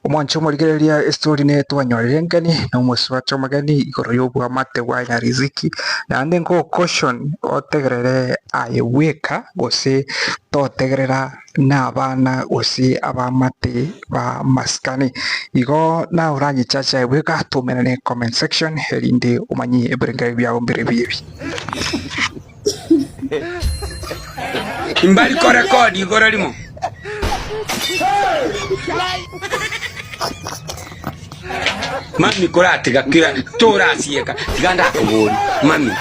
Omwancho morigereria story ne twanyorire ngani na umuswacho magani igoro yobwa mate wa na Riziki nande ngo caution otegerere ayeweka gose totegerera n'abana gose abamate ba maskani igo na uranyi chacha eweka tumena ne comment section herinde umanyi ebrenga byabo mbere bibi imbali ko record igoro limo mami koratiga kira tora sieka tiganda kuguri mami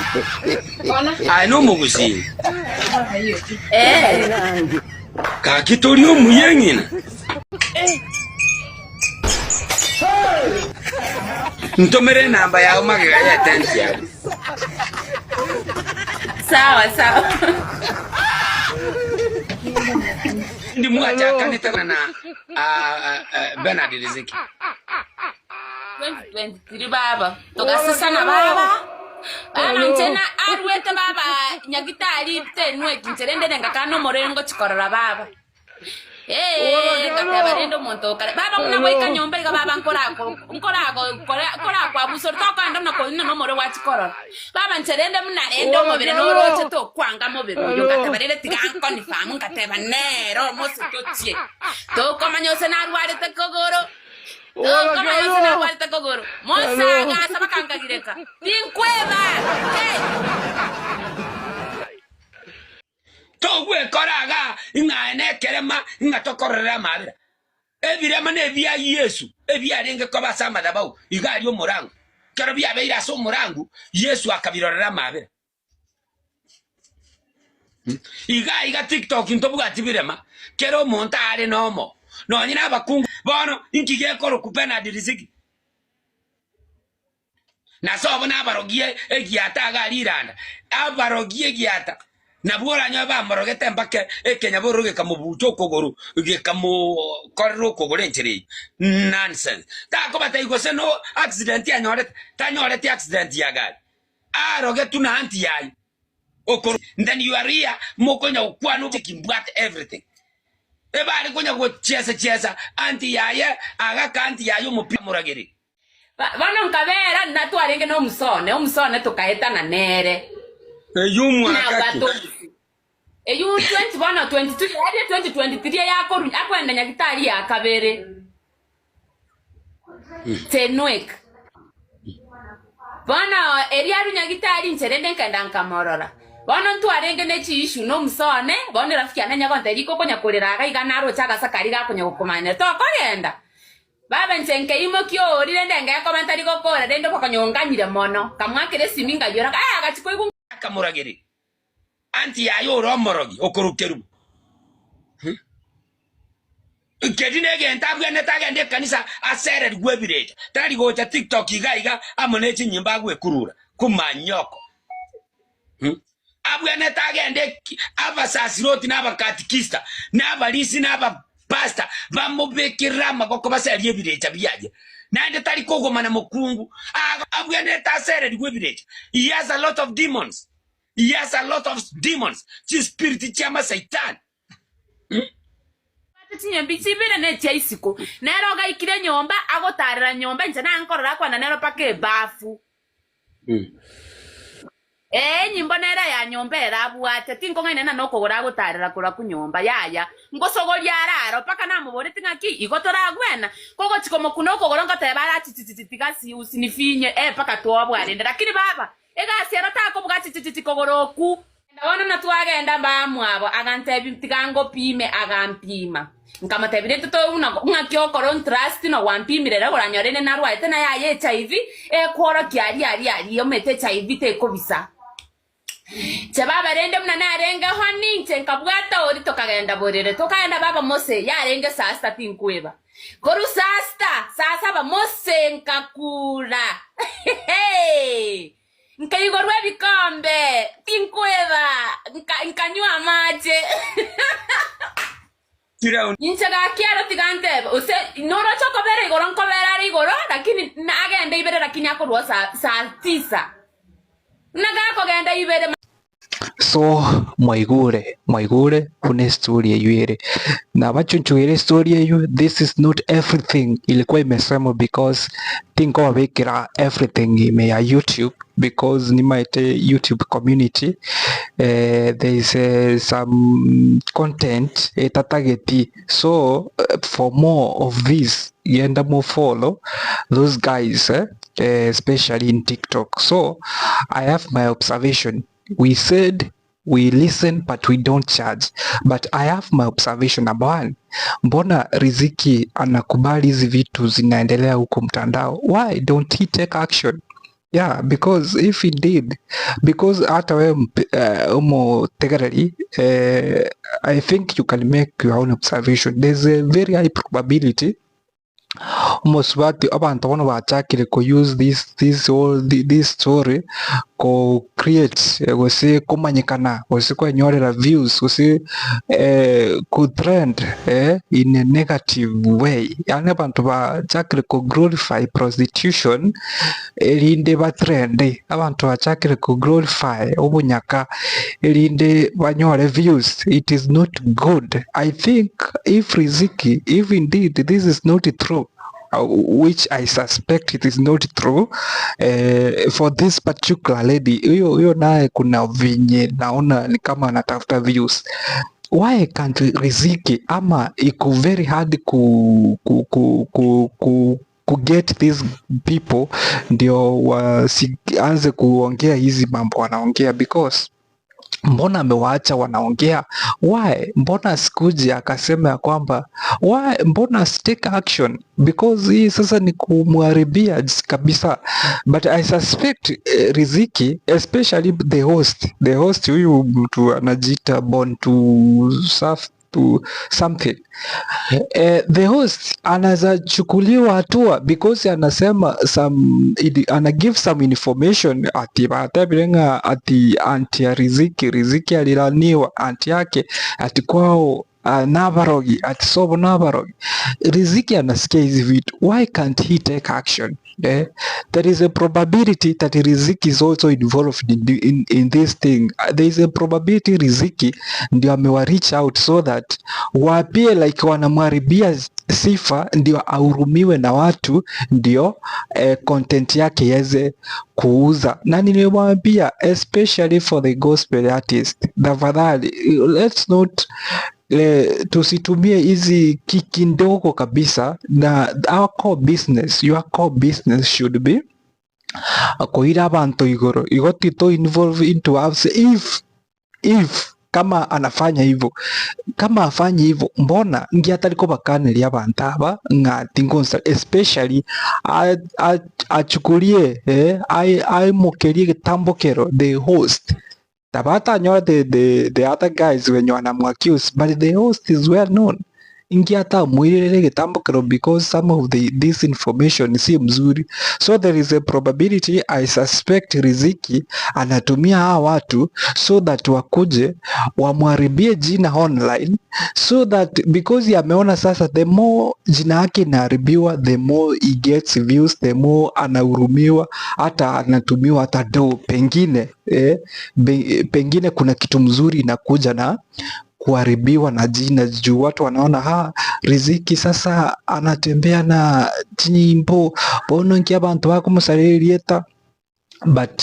no mugusi ka kitorio muyengina ntomere namba ya magega ya tensia sawa ndi mwacha kanita na Bernard Riziki 2023 baba togasasana baba tena arwete baba nyagitari tenwe kincherende ngakano morengo chikorora baba ngatabarendo monto kare baba muna boika nyomba iga baba nkorako abusor tokanda no more wa chikorora baba ncherende muna endo mobere no roche to kwanga mobere yo ngatabarende tiganko ni famu ngateba nero mosutochie to komanyose na arwarete kogoro kama yose na kwalita kogoro mosa gasa bakanga gireka tinkweba to gwe koraga inga ene kerema inga tokorera mabira ebirema ne bya Yesu ebya renge ko basama dabau igali omurangu kero bya beira so murangu Yesu akabirorera mabira iga TikTok ntobuga tibirema kero montare nomo no nyina abakungu bono inkige koro ku Bernard Riziki na so bona abarogie egiata agaliranda abarogie giata na bora nya ba morogete mbake ekenya boruge kamubucho kogoro ge kamu korro kogore nchiri nonsense ta ko bata igose no accident ya nyore ta nyore ti accident ya gari aroge tuna anti yayi okoro then you are here mokonya ukwano kimbwat everything ebari konya go chesa anti yaye aga kanti yayo mupimuragiri bana nkabera natwarenge no musone tukaeta na nere eyumu akaki eyu 21 22 hadi 2023 yako akwenda nyagitari ya kabere tenwek bana eriaru nyagitari ncherende nkenda nkamorora bana ntwarenge nechi issue no musone bana rafiki ananya konta riko konya kuriraga iganaro chaga sakari ga konya gukomanya to kogenda baba ncenke imo kyo rirende nga commentary ko kora rendo ko kanyonganyire mono kamwakire siminga yora agachiko igu kamuragiri anti yayo romorogi okorukeru kedine ge ntabwe netagende kanisa asere rwebireja tari gocha TikTok iga amonechi nyimba gwe kurura kumanyoko abwe netagende abasasiroti n'abakatikista n'abalisi n'abapasta bamubekira magoko basaliye bireja biyaje nande tari kogomana mukungu abwe netasere rwebireja he has a lot of demons. He has a lot of demons. Chi spirit chama Satan. Tinyambi chibere ne chaisiko. Nero ga ikire nyomba agotarira nyomba nchana nkorora kwa na nero pake bafu. Nyimbo nera ya nyomba erabwate tinkonga nena nokogora agotarira kura kunyomba yaya. Ngosogori araro paka namubore tingaki igotora gwena. Kogo chikomo kunoko goronga tebara tititigasi usinifinye paka tuobware lakini baba ega siara tako bugati kogoroku ndabona natwagenda bamwabo agantebi tigango pime agampima nkamatebire to unakyo contrast no wampimire rero ranyorene narwa tena ya HIV kworo kyari yo mete HIV te kobisa Chababa rende mna narenge honi nkabwata ori tokagenda borere tokaenda baba mose yarenge sasta tinkweba koru sasa ba mose nkakura nkayigorwe bikombe tinkweba nkanywa maje Inchaga kiaro tigante use noro choko bere igoro nkobera igoro lakini nagende ibere lakini akorwa saa 9 naga kogenda ibere So mwaigure kuna story yeye na bachunchuire story yeyu. This is not everything ilikuwa imesemwa, because tingo wabekira everything ime ya YouTube, because nimaite YouTube community there is some content etatageti. So for more of this yenda mo follow those guys especially in TikTok. So I have my observation. We said we listen but we don't charge, but I have my observation. Number one, mbona Riziki anakubali hizi vitu zinaendelea huko mtandao? Why don't he take action? Yeah, because if he did, because hata wewe umo tegereri, I think you can make your own observation. There's a very high probability almost watu abantu bono bachakire ko use this story ko create gose kumanyikana gose kwenyorera views gose ku trend in a negative way. Yani abantu bachakire ko glorify prostitution erinde ba trend, abantu bachakire ko glorify obunyaka erinde banyore views. It is not good. I think if Riziki, if indeed this is not true, which I suspect it is not true, for this particular lady, huyo naye kuna vinye naona ni kama anatafuta views. Why can't Riziki, ama iko very hard ku get these people ndio wasianze kuongea hizi mambo wanaongea? Because mbona amewaacha wanaongea? Why? Mbona sikuji akasema ya kwamba why? Mbona take action? Because hii sasa ni kumharibia kabisa. But I suspect Riziki, especially the host huyu mtu anajiita born to serve to something, the host anaweza chukuliwa hatua because anasema ana give some information ati batabirenga ati anti ya Riziki alilaniwa anti yake ati kwao nabarogi ati sobo nabarogi. Riziki anasikia hizi vitu. Why can't he take action? There is a probability that Riziki is also involved in this thing. There is a probability Riziki ndio amewa reach out so that wapie like wanamharibia sifa ndio ahurumiwe na watu ndio content yake iweze kuuza. Na nilimwambia especially for the gospel artist, tafadhali let's not tusitumie hizi kiki ndogo kabisa, na our your core business should be kuira abantu igoro igotito involve into us. If kama anafanya hivyo, kama afanye hivyo, mbona ngiatariko bakaneli abantu aba ngati ngonsa, especially achukulie mukerie gitambokero the host tabata nyoa the other guys when you accused, but the host is well known. Ingiata mwirire gitambokero because some of this information si mzuri, so there is a probability I suspect Riziki anatumia hawa watu so that wakuje wamharibie jina online, so that because ameona sasa the more jina yake inaharibiwa, the more he gets views, the more anahurumiwa, hata anatumiwa hata do pengine pengine kuna kitu mzuri inakuja na kuharibiwa na jina juu watu wanaona Riziki sasa anatembea na nyimbo bono nki abantu bakumusaririeta. But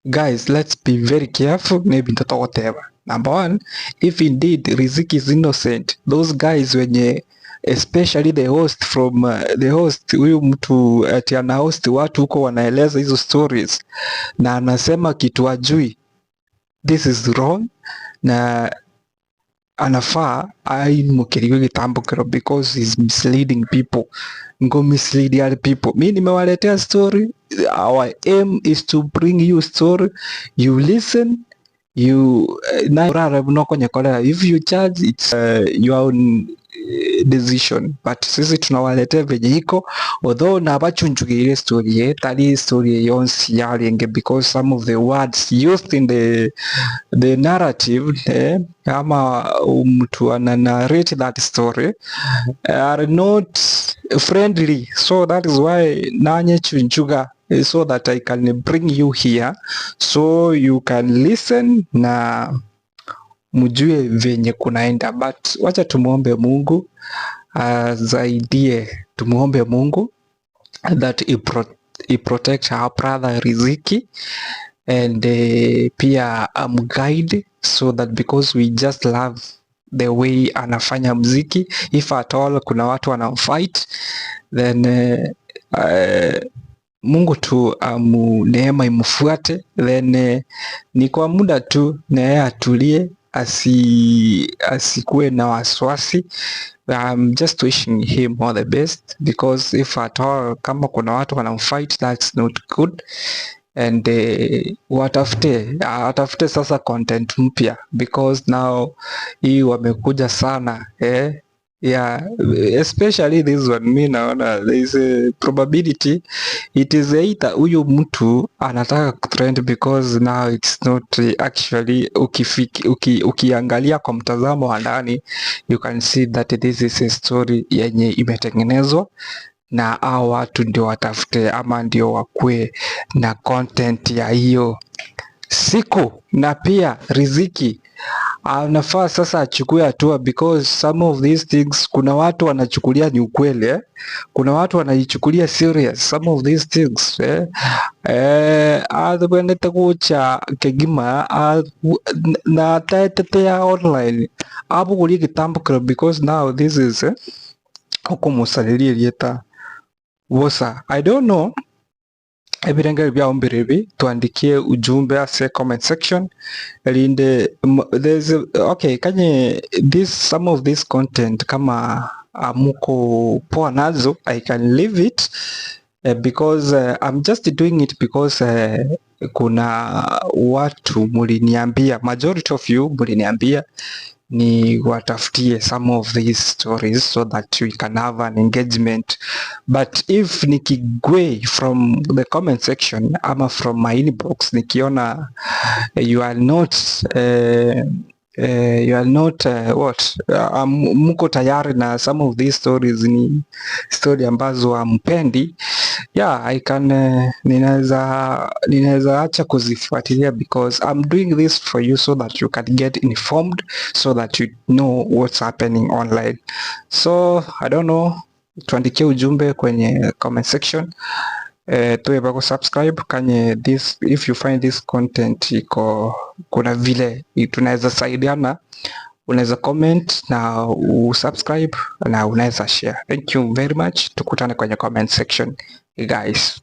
guys, let's be very careful. Maybe whatever. Number one, if indeed Riziki is innocent, those guys wenye especially the host from the host huyu mtu ati ana host watu huko wanaeleza hizo stories na anasema kitu ajui, this is wrong, na anafaa aimukiriwe gitambukiro because he's misleading people. Ngo mislead other people. Mi nimewaletea story. Our aim is to bring you story. You listen. You if you charge, it's your own decision, but sisi tunawaletea venye iko, although na bachunjugire story tali story yonsi yalenge because some of the words used in the narrative ama mtu ana narrate that story are not friendly, so that is why nanye chunchuga, so that I can bring you here so you can listen na mjue venye kunaenda. But wacha tumuombe Mungu zaidie, tumuombe Mungu that he protect our brother Riziki and pia guide, so that because we just love the way anafanya mziki. If at all kuna watu wanamfight, then Mungu tu neema imfuate, then ni kwa muda tu na yeye atulie, asikuwe na wasiwasi. I'm just wishing him all the best, because if at all kama kuna watu wanamfight, that's not good. And watafute sasa content mpya, because now hii wamekuja sana yeah, especially this one. Mi naona there is a probability it is either huyu mtu anataka kutrend, because now it's not actually, ukiangalia kwa mtazamo wa ndani you can see that this is a story yenye imetengenezwa na hao watu ndio watafute ama ndio wakue na content ya hiyo siku. Na pia Riziki anafaa sasa achukue hatua, because some of these things kuna watu wanachukulia ni ukweli kuna watu wanaichukulia serious some of these things athendete gucha kegima na tetetea online abugurie gitambukiro, because now this is ukumucaririe rieta wosa. I don't know ebirenge bya ombiribi, tuandikie ujumbe ase comment section linde. There's okay, kanye this some of this content kama amuko poa nazo, I can leave it because I'm just doing it because kuna watu muliniambia, majority of you muliniambia ni watafutie some of these stories so that we can have an engagement. But if nikigwe from the comment section ama from my inbox nikiona you are not muko tayari na some of these stories ni story ambazo ampendi, yeah, I can ninaweza acha kuzifuatilia, because I'm doing this for you so that you can get informed, so that you know what's happening online. So I don't know, tuandikie ujumbe kwenye comment section. Tuweza kusubscribe kanye this, if you find this content iko kuna vile tunaweza saidiana, unaweza comment na usubscribe na unaweza share. Thank you very much, tukutane kwenye comment section guys.